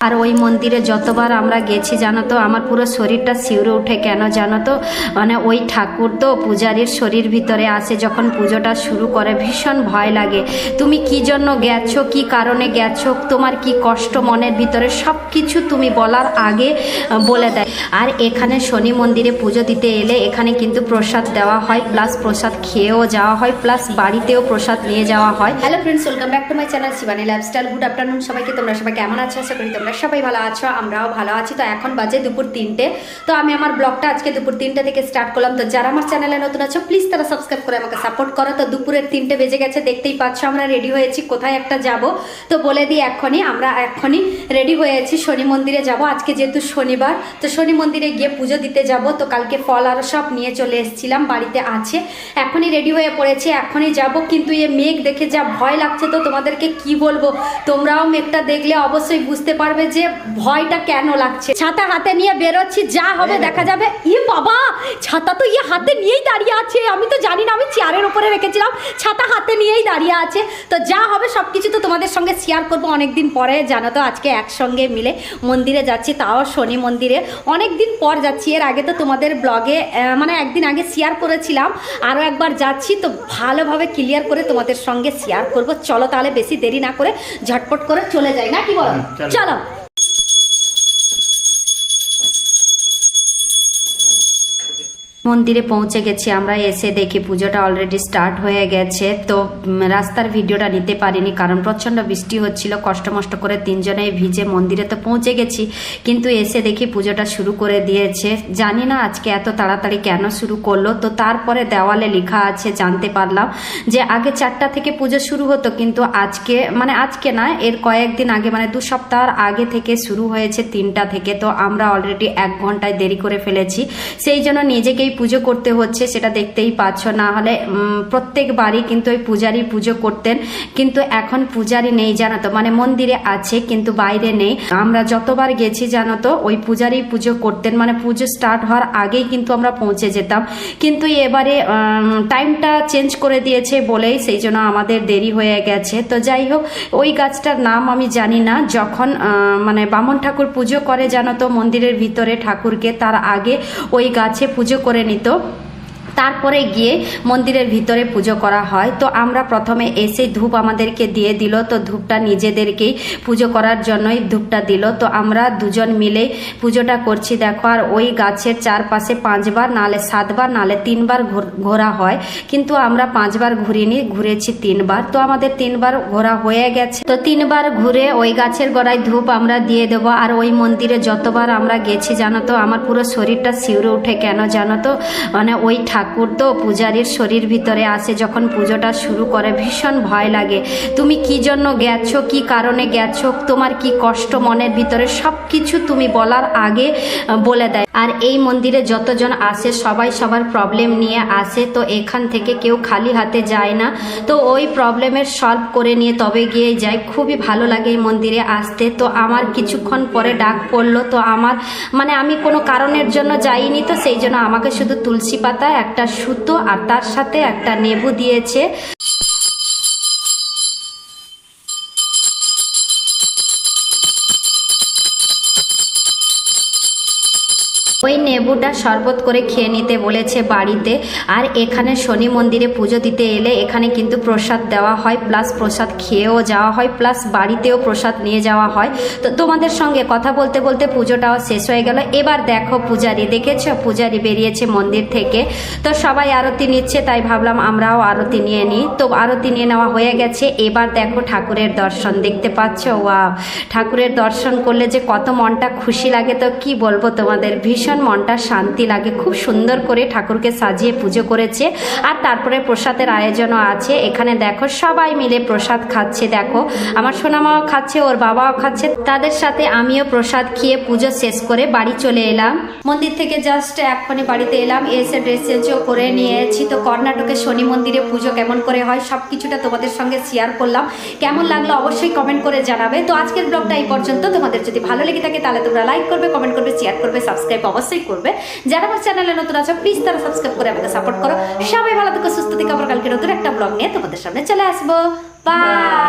আর ওই মন্দিরে যতবার আমরা গেছি জানো তো আমার পুরো শরীরটা শিউরে ওঠে। কেন জানো তো, মানে ওই ঠাকুর তো পূজারীর শরীর ভিতরে আসে যখন পুজোটা শুরু করে, ভীষণ ভয় লাগে। তুমি কি জন্য গেছো, কি কারণে গেছো, তোমার কি কষ্ট মনের ভিতরে, সব কিছু তুমি বলার আগে বলে দেয়। আর এখানে শনি মন্দিরে পুজো দিতে এলে এখানে কিন্তু প্রসাদ দেওয়া হয়, প্লাস প্রসাদ খেয়েও যাওয়া হয়, প্লাস বাড়িতেও প্রসাদ নিয়ে যাওয়া হয়। Hello friends, welcome back to my channel Shivani lifestyle. Good afternoon সবাইকে। তোমরা সবাই কেমন আছো? আশা করি তোমরা সবাই ভালো আছো, আমরাও ভালো আছি। তো এখন বাজে দুপুর 3টে। তো আমি আমার ব্লগটা আজকে দুপুর 3টে থেকে স্টার্ট করলাম। তো যারা আমার চ্যানেলে নতুন আছো প্লিজ তারা সাবস্ক্রাইব করে আমাকে সাপোর্ট করো। তো দুপুরের 3টে বেজে গেছে, দেখতেই পাচ্ছ আমরা রেডি হয়েছি, কোথায় একটা যাব। তো বলে দিই আমরা এখনই রেডি হয়েছি, শনি মন্দিরে যাব। আজকে যেহেতু শনিবার, তো শনি মন্দিরে গিয়ে পুজো দিতে যাব। তো কালকে ফল আর সব নিয়ে চলে এসেছিলাম, বাড়িতে আছে। এখনই রেডি হয়ে পড়েছি, এখনই যাব। কিন্তু এই মেঘ দেখে যা ভয় লাগছে, তো তোমাদেরকে কি বলবো, তোমরাও মেঘটা দেখলে অবশ্যই বুঝতে পারবে যে ভয়টা কেন লাগছে। ছাতা হাতে নিয়ে বেরোচ্ছি, যা হবে দেখা যাবে। বাবা, ছাতা তো হাতে নিয়েই দাঁড়িয়ে আছে, আমি তো জানি না, আমি চেয়ারের উপরে রেখেছিলাম, ছাতা হাতে নিয়েই দাঁড়িয়ে আছে। তো যা হবে সব কিছু তো তোমাদের সঙ্গে শেয়ার করবো অনেকদিন পরে। জানো তো আজকে একসঙ্গে মিলে মন্দিরে যাচ্ছি, তাও শনি মন্দিরে। অনেকদিন পর যাচ্ছি, এর আগে তো তোমাদের ব্লগে মানে একদিন আগে শেয়ার করেছিলাম, আরও একবার যাচ্ছি। তো ভালোভাবে ক্লিয়ার করে তোমাদের সঙ্গে শেয়ার করব। চলো তাহলে বেশি দেরি না করে ঝটপট করে চলে যাই, না কি বলো? চলো। মন্দিরে পৌঁছে গেছি আমরা, এসে দেখি পুজোটা অলরেডি স্টার্ট হয়ে গেছে। তো রাস্তার ভিডিওটা নিতে পারিনি, কারণ প্রচণ্ড বৃষ্টি হচ্ছিল, কষ্ট করে তিনজনেই ভিজে মন্দিরে তো পৌঁছে গেছি। কিন্তু এসে দেখি পুজোটা শুরু করে দিয়েছে। জানি না আজকে এত তাড়াতাড়ি কেন শুরু করলো। তো তারপরে দেওয়ালে লেখা আছে, জানতে পারলাম যে আগে 4টা থেকে পুজো শুরু হতো, কিন্তু আজকে মানে আজকে না, এর কয়েকদিন আগে মানে 2 সপ্তাহ আগে থেকে শুরু হয়েছে 3টা থেকে। তো আমরা অলরেডি 1 ঘন্টায় দেরি করে ফেলেছি, সেই জন্য নিজেকেই পুজো করতে হচ্ছে, সেটা দেখতেই পাচ্ছ। না হলে প্রত্যেকবারই কিন্তু ওই পূজারি পুজো করতেন, কিন্তু এখন পূজারি নেই জানো তো, মানে মন্দিরে আছে কিন্তু বাইরে নেই। আমরা যতবার গেছি জানো তো ওই পূজারি পুজো করতেন, মানে পুজো স্টার্ট হওয়ার আগেই কিন্তু আমরা পৌঁছে যেতাম। কিন্তু এবারে টাইমটা চেঞ্জ করে দিয়েছে বলেই সেই জন্য আমাদের দেরি হয়ে গেছে। তো যাই হোক, ওই গাছটার নাম আমি জানি না। যখন মানে বামন ঠাকুর পুজো করে জানো তো মন্দিরের ভিতরে ঠাকুরকে, তার আগে ওই গাছে পুজো করে নিত, তারপরে গিয়ে মন্দিরের ভিতরে পুজো করা হয়। তো আমরা প্রথমে এসে ধূপ আমাদেরকে দিয়ে দিল। তো ধূপটা নিজেদেরকেই পুজো করার জন্যই ধূপটা দিল। তো আমরা দুজন মিলে পুজোটা করছি দেখো। আর ওই গাছের চারপাশে 5বার নালে 7বার নালে 3বার ঘোরা হয়, কিন্তু আমরা 5বার ঘুরিনি, ঘুরেছি 3বার। তো আমাদের 3বার ঘোরা হয়ে গেছে। তো 3বার ঘুরে ওই গাছের গোড়ায় ধূপ আমরা দিয়ে দেবো। আর ওই মন্দিরে যতবার আমরা গেছি জানো তো আমার পুরো শরীরটা শিউরে ওঠে। কেন জানো তো, মানে ওই ঠাকুর তো পূজারীর শরীর ভিতরে আসে যখন পুজোটা শুরু করে, ভীষণ ভয় লাগে। তুমি কি জন্য গেছো, কি কারণে গেছো, তোমার কি কষ্ট মনের ভিতরে, সব কিছু তুমি বলার আগে বলে দেয়। আর এই মন্দিরে যতজন আসে সবাই সবার প্রবলেম নিয়ে আসে, তো এখান থেকে কেউ খালি হাতে যায় না। তো ওই প্রবলেমের সলভ করে নিয়ে তবে গিয়ে যায়। খুবই ভালো লাগে এই মন্দিরে আসতে। তো আমার কিছুক্ষণ পরে ডাক পড়লো। তো আমার মানে আমি কোনো কারণের জন্য যাইনি, তো সেই জন্য আমাকে শুধু তুলসী পাতা, একটা সুতো আর তার সাথে একটা নেবু দিয়েছে। ওই নেবুটা শরবত করে খেয়ে নিতে বলেছে বাড়িতে। আর এখানে শনি মন্দিরে পুজো দিতে এলে এখানে কিন্তু প্রসাদ দেওয়া হয়, প্লাস প্রসাদ খেয়েও যাওয়া হয়, প্লাস বাড়িতেও প্রসাদ নিয়ে যাওয়া হয়। তো তোমাদের সঙ্গে কথা বলতে বলতে পুজোটাও শেষ হয়ে গেল। এবার দেখো পূজারি, দেখেছো পূজারি বেরিয়েছে মন্দির থেকে। তো সবাই আরতি নিচ্ছে, তাই ভাবলাম আমরাও আরতি নিয়ে নিই। তো আরতি নিয়ে নেওয়া হয়ে গেছে। এবার দেখো ঠাকুরের দর্শন, দেখতে পাচ্ছ? ওয়াও, ঠাকুরের দর্শন করলে যে কত মনটা খুশি লাগে, তো কি বলবো তোমাদের, ভীষণ মনটা শান্তি লাগে। খুব সুন্দর করে ঠাকুরকে সাজিয়ে পুজো করেছে। আর তারপরে প্রসাদের আয়োজনও আছে। এখানে দেখো সবাই মিলে প্রসাদ খাচ্ছে। দেখো আমার সোনামাও খাচ্ছে, ওর বাবাও খাচ্ছে, তাদের সাথে আমিও প্রসাদ খেয়ে পুজো শেষ করে বাড়ি চলে এলাম। মন্দির থেকে জাস্ট এক্ষণে বাড়িতে এলাম, এসে ড্রেস চেঞ্জও করে নিয়েছি। তো কর্ণাটকে শনি মন্দিরে পুজো কেমন করে হয় সব কিছুটা তোমাদের সঙ্গে শেয়ার করলাম। কেমন লাগলো অবশ্যই কমেন্ট করে জানাবে। তো আজকের ব্লগটা এই পর্যন্ত। তোমাদের যদি ভালো লেগে থাকে তাহলে তোমরা লাইক করবে, কমেন্ট করবে, শেয়ার করবে, সাবস্ক্রাইব অবশ্যই করবে। যারা আমার চ্যানেলে নতুন আছো প্লিজ তারা সাবস্ক্রাইব করে আমাকে সাপোর্ট করো। সবাই ভালো থেকো, সুস্থ থেকো। আবার কালকে নতুন একটা ব্লগ নিয়ে তোমাদের সামনে চলে আসবো। বাই।